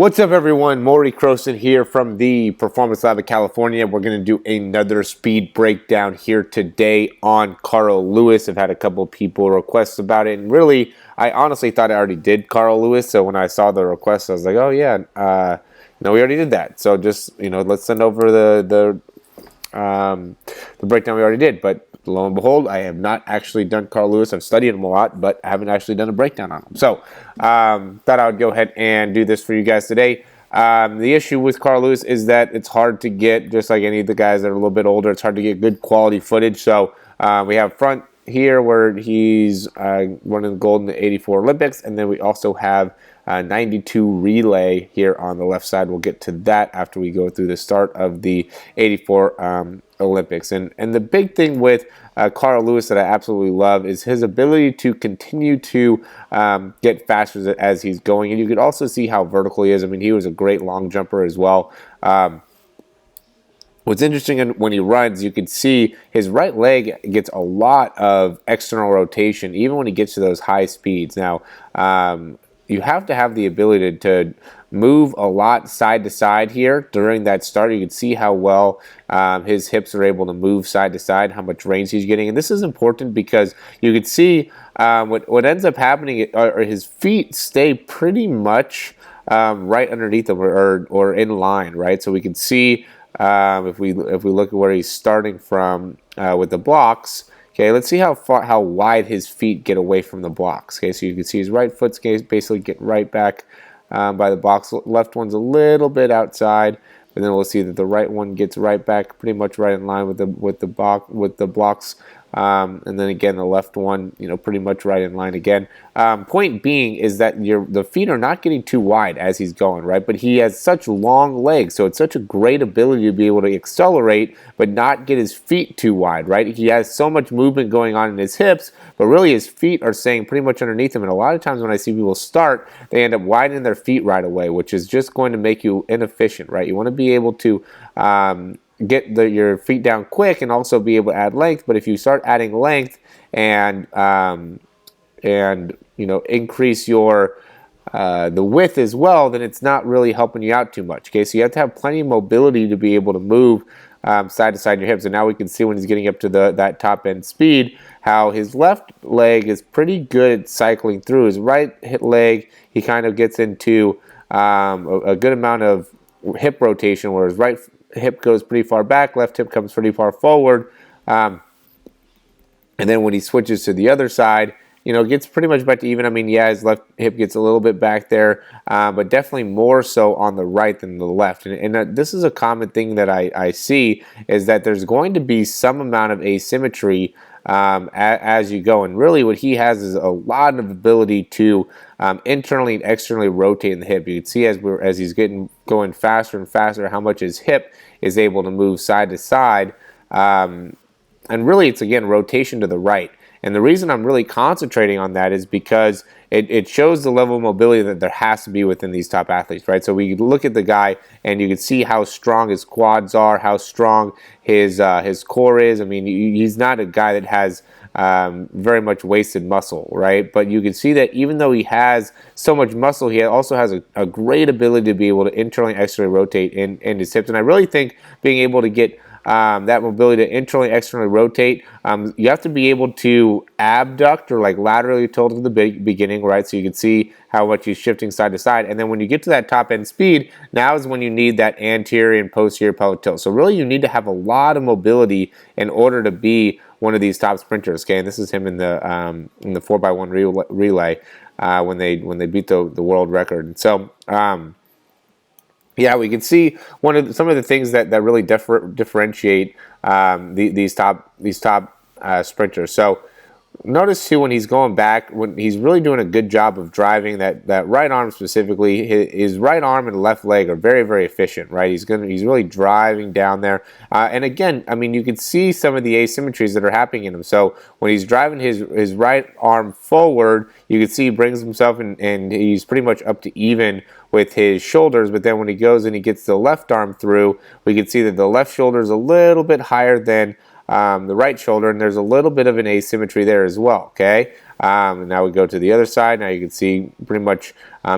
What's up, everyone? Morey Croson here from the Performance Lab of California. We're going to do another speed breakdown here today on Carl Lewis. I've had a couple people request about it, and really, I honestly thought I already did Carl Lewis. So when I saw the request, I was like, "Oh yeah, no, we already did that." So just let's send over the breakdown we already did. But lo and behold, I have not actually done Carl Lewis. I've studied him a lot, but I haven't actually done a breakdown on him. So thought I would go ahead and do this for you guys today. The issue with Carl Lewis is that it's hard to get, just like any of the guys that are a little bit older, it's hard to get good quality footage. So we have front here where he's running the gold in the 84 Olympics, and then we also have 92 relay here on the left side. We'll get to that after we go through the start of the 84 Olympics. And the big thing with Carl Lewis that I absolutely love is his ability to continue to get faster as he's going. And you could also see how vertical he is. I mean, he was a great long jumper as well. What's interesting when he runs, you can see his right leg gets a lot of external rotation, even when he gets to those high speeds. Now, you have to have the ability to move a lot side to side here during that start. You can see how well his hips are able to move side to side, how much range he's getting. And this is important because you can see what ends up happening are his feet stay pretty much right underneath him or in line, right? So we can see if we look at where he's starting from with the blocks. Okay, let's see how wide his feet get away from the blocks. Okay, so you can see his right foot's basically get right back by the blocks. Left one's a little bit outside, but then we'll see that the right one gets right back, pretty much right in line with the blocks. And then again, the left one, pretty much right in line again. Point being is that the feet are not getting too wide as he's going, right? But he has such long legs, so it's such a great ability to be able to accelerate, but not get his feet too wide, right? He has so much movement going on in his hips, but really his feet are staying pretty much underneath him. And a lot of times when I see people start, they end up widening their feet right away, which is just going to make you inefficient, right? You want to be able to get your feet down quick and also be able to add length. But if you start adding length and increase your the width as well, then it's not really helping you out too much. Okay, so you have to have plenty of mobility to be able to move side to side in your hips. And now we can see when he's getting up to that top end speed, how his left leg is pretty good at cycling through. His right leg, he kind of gets into a good amount of hip rotation, where his right hip goes pretty far back, left hip comes pretty far forward, and then when he switches to the other side, gets pretty much back to even. I mean, yeah, his left hip gets a little bit back there, but definitely more so on the right than the left. And this is a common thing that I see, is that there's going to be some amount of asymmetry as you go. And really what he has is a lot of ability to internally and externally rotate in the hip. You can see as he's going faster and faster how much his hip is able to move side to side. And really it's, again, rotation to the right. And the reason I'm really concentrating on that is because it shows the level of mobility that there has to be within these top athletes, right? So we look at the guy and you can see how strong his quads are, how strong his core is. I mean, he's not a guy that has very much wasted muscle, right? But you can see that even though he has so much muscle, he also has a great ability to be able to internally and externally rotate in his hips. And I really think being able to get that mobility to internally, externally rotate, you have to be able to abduct or like laterally tilt at the beginning, right? So you can see how much he's shifting side to side. And then when you get to that top end speed, now is when you need that anterior and posterior pelvic tilt. So really you need to have a lot of mobility in order to be one of these top sprinters. Okay, and this is him in the 4x1 relay when they beat the world record. And so yeah, we can see some of the things that really differentiate these top sprinters. So notice too, when he's going back, when he's really doing a good job of driving that right arm specifically, his right arm and left leg are very, very efficient, right? He's really driving down there. And again, I mean, you can see some of the asymmetries that are happening in him. So when he's driving his right arm forward, you can see he brings himself and he's pretty much up to even with his shoulders. But then when he goes and he gets the left arm through, we can see that the left shoulder is a little bit higher than the right shoulder, and there's a little bit of an asymmetry there as well, okay? And now we go to the other side. Now you can see pretty much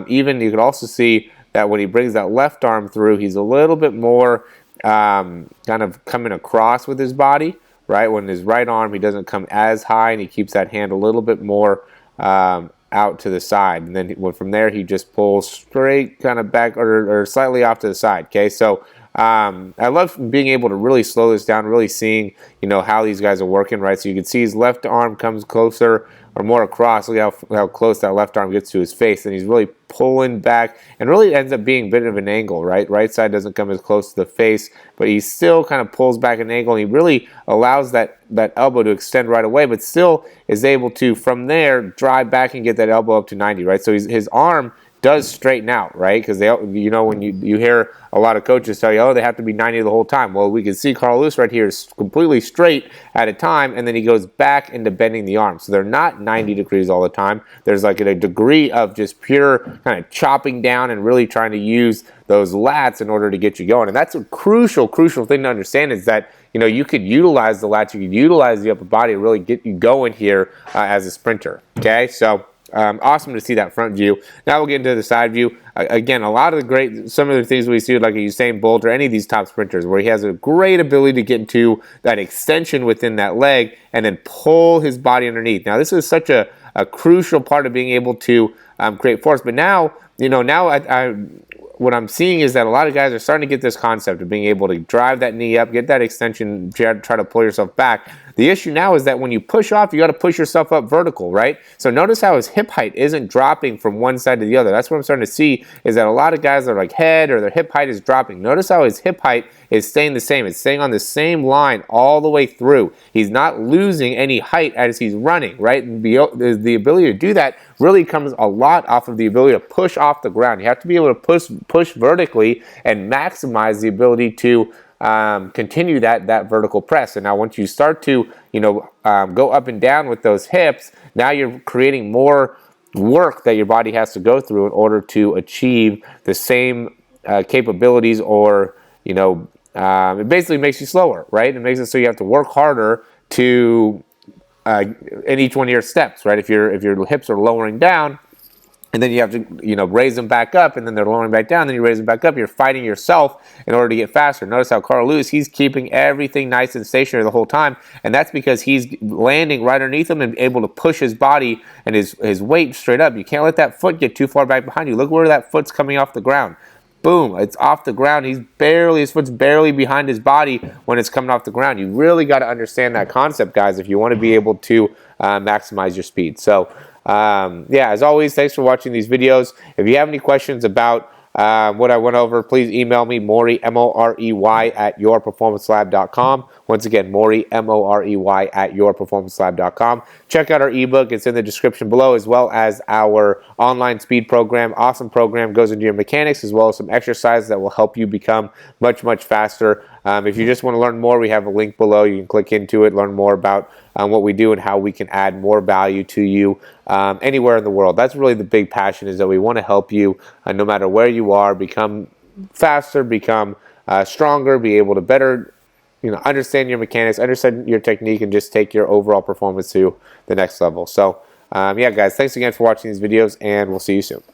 even. You can also see that when he brings that left arm through, he's a little bit more kind of coming across with his body, right? When his right arm, he doesn't come as high, and he keeps that hand a little bit more out to the side. And then from there, he just pulls straight kind of back or slightly off to the side, okay? So I love being able to really slow this down, really seeing, how these guys are working, right? So you can see his left arm comes closer or more across. Look how close that left arm gets to his face, and he's really pulling back, and really ends up being a bit of an angle, right? Right side doesn't come as close to the face, but he still kind of pulls back an angle, and he really allows that elbow to extend right away, but still is able to, from there, drive back and get that elbow up to 90, right? So his arm does straighten out, right? Because when you hear a lot of coaches tell you, oh, they have to be 90 the whole time. Well, we can see Carl Lewis right here is completely straight at a time, and then he goes back into bending the arm. So they're not 90 degrees all the time. There's like a degree of just pure kind of chopping down and really trying to use those lats in order to get you going. And that's a crucial thing to understand, is that you could utilize the lats, you could utilize the upper body to really get you going here as a sprinter. Okay, so awesome to see that front view. Now we'll get into the side view. Again, some of the things we see like a Usain Bolt or any of these top sprinters, where he has a great ability to get into that extension within that leg and then pull his body underneath. Now this is such a crucial part of being able to create force. But now, what I'm seeing is that a lot of guys are starting to get this concept of being able to drive that knee up, get that extension, try to pull yourself back. The issue now is that when you push off, you got to push yourself up vertical, right? So notice how his hip height isn't dropping from one side to the other. That's what I'm starting to see, is that a lot of guys are like head or their hip height is dropping. Notice how his hip height is staying the same. It's staying on the same line all the way through. He's not losing any height as he's running, right? And the ability to do that really comes a lot off of the ability to push off the ground. You have to be able to push vertically and maximize the ability to continue that vertical press. And now once you start to go up and down with those hips, now you're creating more work that your body has to go through in order to achieve the same capabilities, or it basically makes you slower, right? It makes it so you have to work harder to in each one of your steps, right? If your hips are lowering down, and then you have to, raise them back up, and then they're lowering back down, then you raise them back up. You're fighting yourself in order to get faster. Notice how Carl Lewis, he's keeping everything nice and stationary the whole time, and that's because he's landing right underneath him and able to push his body and his weight straight up. You can't let that foot get too far back behind you. Look where that foot's coming off the ground. Boom, it's off the ground. His foot's barely behind his body when it's coming off the ground. You really got to understand that concept, guys, if you want to be able to maximize your speed. So, as always, thanks for watching these videos. If you have any questions about what I went over, please email me, Morey, M-O-R-E-Y, at yourperformancelab.com. Once again, Morey, M-O-R-E-Y, at yourperformancelab.com. Check out our ebook. It's in the description below, as well as our online speed program. Awesome program, goes into your mechanics, as well as some exercises that will help you become much, much faster. If you just want to learn more, we have a link below. You can click into it, learn more about what we do and how we can add more value to you anywhere in the world. That's really the big passion, is that we want to help you no matter where you are, become faster, become stronger, be able to better understand your mechanics, understand your technique, and just take your overall performance to the next level. So, guys, thanks again for watching these videos, and we'll see you soon.